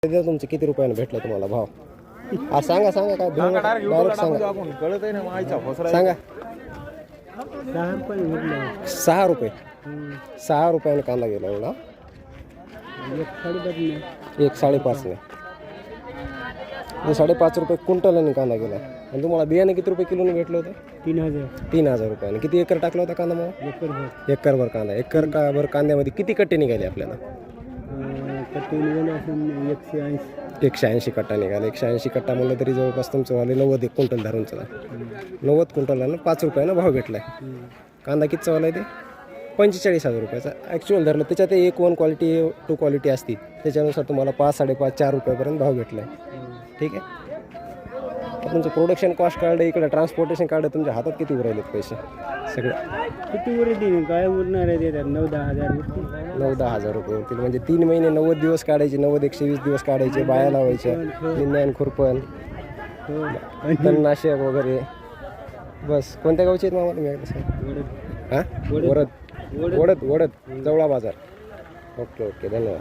तुमचे किती रुपयाने भेटलं तुम्हाला भाव? हा सांगा सांगा काय डायरेक्ट सांगा सांगा. 6 रुपये 6 रुपयाने कांदा गेला एवढा. 1.5 ₹5.5 रुपये क्विंटलने कांदा गेला. आणि तुम्हाला बियाणे किती रुपये किलोने भेटलं होतं? 3,000 रुपयाने. किती एकर टाकला होता कांदा मग? एकरभर कांदा. एकरभर कांद्यामध्ये किती कट्टे निघाले आपल्याला? 180 कट्टा निघाला. 180 कट्टा म्हणलं तरी जवळपास तुमचं वाले 90 क्विंटल धरून चला. 90 क्विंटलला 5 रुपयानं भाव भेटलाय. कांदा कितीचा वाला आहे ते? 45,000 रुपयाचा ॲक्च्युअल धरलं. त्याच्यात 1 क्वालिटी 2 क्वालिटी असती, त्याच्यानुसार तुम्हाला 5, 5.5, 4 रुपयापर्यंत भाव भेटलाय. ठीक आहे. तुमचं प्रोडक्शन कॉस्ट काढलं, इकडे ट्रान्सपोर्टेशन काढलं, तुमच्या हातात किती उरायलेत पैसे सगळे? किती उरतील काय उरणार आहे? 9-10 हजार 9-10 हजार रुपये होतील. म्हणजे 3 महिने 90 दिवस काढायचे, 90-120 दिवस काढायचे, बाया लावायच्या, निंदण खुरपण, तणनाशक वगैरे. बस. कोणत्या गावचे आहेत मामा तुम्ही? हां वडद जवळा बाजार. ओके धन्यवाद.